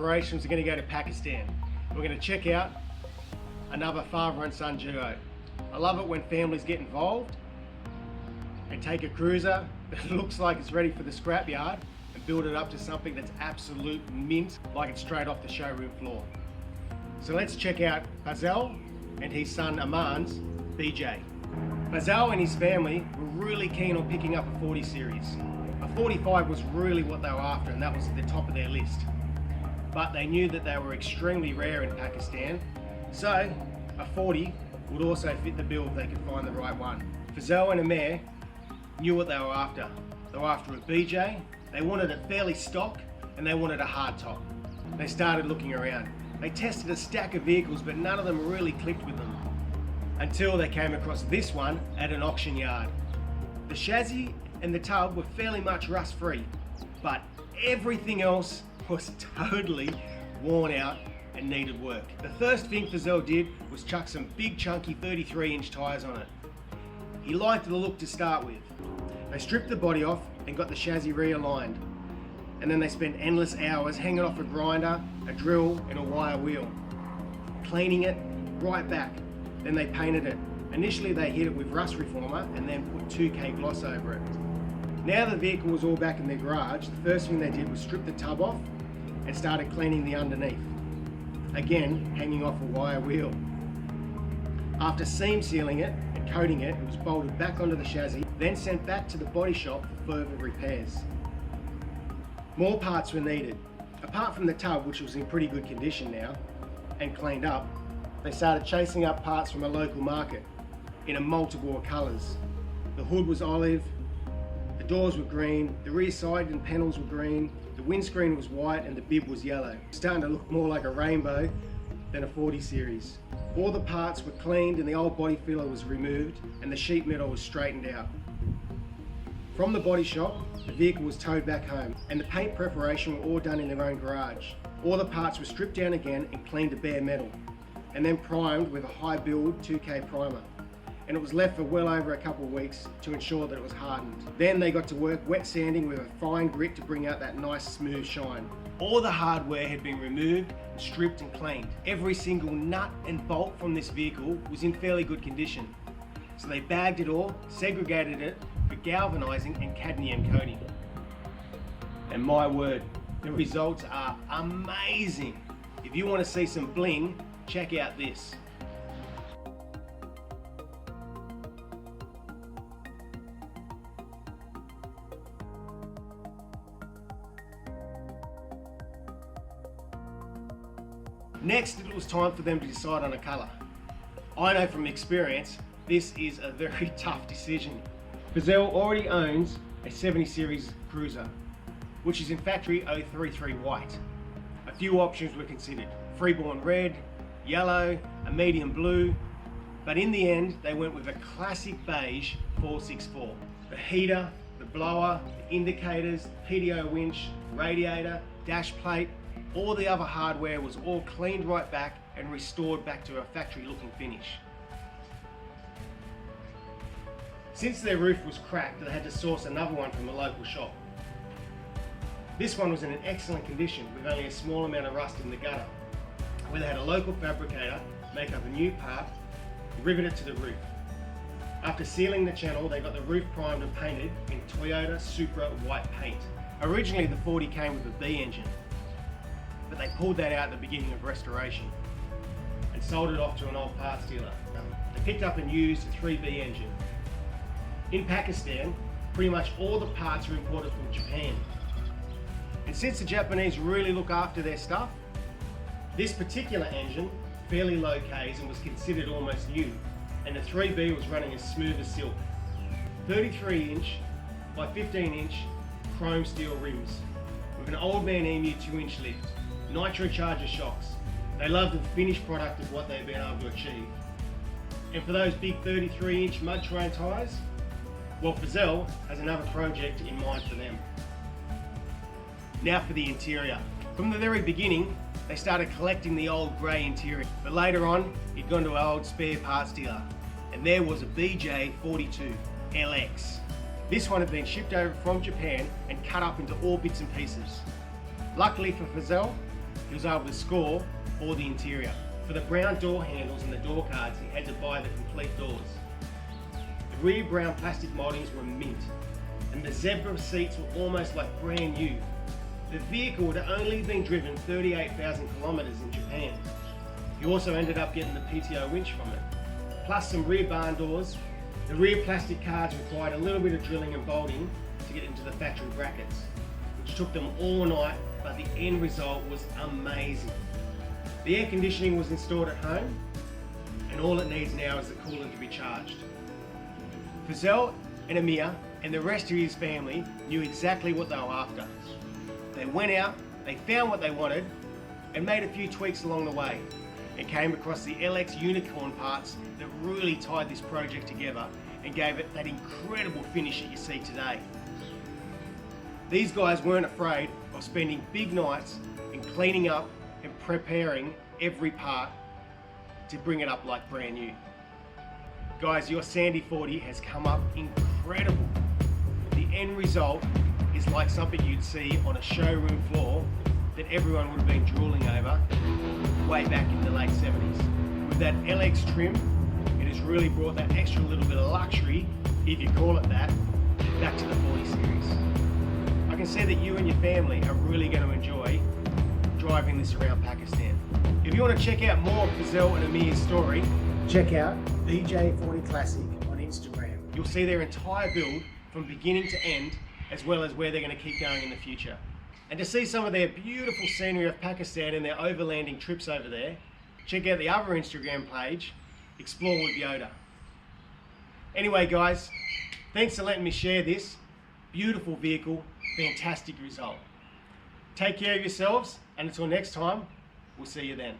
operations, we're going to go to Pakistan. We're going to check out another father and son duo. I love it when families get involved and take a cruiser that looks like it's ready for the scrapyard and build it up to something that's absolute mint, like it's straight off the showroom floor. So let's check out Fazal and his son Aman's BJ. Fazal and his family were really keen on picking up a 40 series. A 45 was really what they were after, and that was at the top of their list. But they knew that they were extremely rare in Pakistan, so a 40 would also fit the bill if they could find the right one. Fazal and Amir knew what they were after. They were after a BJ, they wanted it fairly stock, and they wanted a hard top. They started looking around. They tested a stack of vehicles, but none of them really clicked with them, until they came across this one at an auction yard. The chassis and the tub were fairly much rust-free, but everything else was totally worn out and needed work. The first thing Fazal did was chuck some big chunky 33-inch tyres on it. He liked the look to start with. They stripped the body off and got the chassis realigned, and then they spent endless hours hanging off a grinder, a drill and a wire wheel, cleaning it right back. Then they painted it. Initially they hit it with rust reformer and then put 2K gloss over it. Now the vehicle was all back in their garage, the first thing they did was strip the tub off and started cleaning the underneath. Again, hanging off a wire wheel. After seam sealing it and coating it, it was bolted back onto the chassis, then sent back to the body shop for further repairs. More parts were needed. Apart from the tub, which was in pretty good condition now and cleaned up, they started chasing up parts from a local market in a multiple of colours. The hood was olive, the doors were green, the rear side and panels were green, the windscreen was white and the bib was yellow. Starting to look more like a rainbow than a 40 series. All the parts were cleaned and the old body filler was removed and the sheet metal was straightened out. From the body shop, the vehicle was towed back home and the paint preparation were all done in their own garage. All the parts were stripped down again and cleaned to bare metal, and then primed with a high build 2K primer. And it was left for well over a couple of weeks to ensure that it was hardened. Then they got to work wet sanding with a fine grit to bring out that nice smooth shine. All the hardware had been removed, stripped and cleaned. Every single nut and bolt from this vehicle was in fairly good condition. So they bagged it all, segregated it for galvanizing and cadmium coating. And my word, the results are amazing. If you want to see some bling, check out this. Next, it was time for them to decide on a colour. I know from experience, this is a very tough decision. Fazal already owns a 70 series cruiser, which is in factory 033 white. A few options were considered: freeborn red, yellow, a medium blue, but in the end they went with a classic beige 464. The heater, the blower, the indicators, PDO winch, radiator, dash plate, all the other hardware was all cleaned right back and restored back to a factory looking finish. Since their roof was cracked, they had to source another one from a local shop. This one was in an excellent condition with only a small amount of rust in the gutter, where they had a local fabricator make up a new part, rivet it to the roof. After sealing the channel, they got the roof primed and painted in Toyota Supra white paint. Originally the 40 came with a B engine, but they pulled that out at the beginning of restoration and sold it off to an old parts dealer. They picked up and used a 3B engine. In Pakistan, pretty much all the parts are imported from Japan. And since the Japanese really look after their stuff, this particular engine, fairly low Ks and was considered almost new, and the 3B was running as smooth as silk. 33 inch by 15 inch chrome steel rims with an old man Emu 2-inch lift, nitrocharger shocks. They love the finished product of what they've been able to achieve. And for those big 33 inch mud terrain tyres, well, Fazal has another project in mind for them. Now for the interior. From the very beginning, they started collecting the old grey interior, but later on, he'd gone to an old spare parts dealer, and there was a BJ42 LX. This one had been shipped over from Japan and cut up into all bits and pieces. Luckily for Fazal, he was able to score all the interior. For the brown door handles and the door cards, he had to buy the complete doors. The rear brown plastic mouldings were mint, and the zebra seats were almost like brand new. The vehicle had only been driven 38,000 kilometres in Japan. He also ended up getting the PTO winch from it, plus some rear barn doors. The rear plastic cards required a little bit of drilling and bolting to get into the factory brackets, which took them all night, but the end result was amazing. The air conditioning was installed at home, and all it needs now is the coolant to be charged. Fazell and Amir and the rest of his family knew exactly what they were after. They went out, they found what they wanted, and made a few tweaks along the way, and came across the LX unicorn parts that really tied this project together and gave it that incredible finish that you see today. These guys weren't afraid of spending big nights and cleaning up and preparing every part to bring it up like brand new. Guys, your Sandy 40 has come up incredible. The end result is like something you'd see on a showroom floor that everyone would have been drooling over way back in the late 70s. With that LX trim, it has really brought that extra little bit of luxury, if you call it that, back to the 40 series. I can see that you and your family are really going to enjoy driving this around Pakistan. If you want to check out more of Fazell and Amir's story, check out BJ40 Classic on Instagram. You'll see their entire build from beginning to end, as well as where they're going to keep going in the future. And to see some of their beautiful scenery of Pakistan and their overlanding trips over there, check out the other Instagram page, Explore with Yoda. Anyway guys, thanks for letting me share this beautiful vehicle, fantastic result. Take care of yourselves, and until next time, we'll see you then.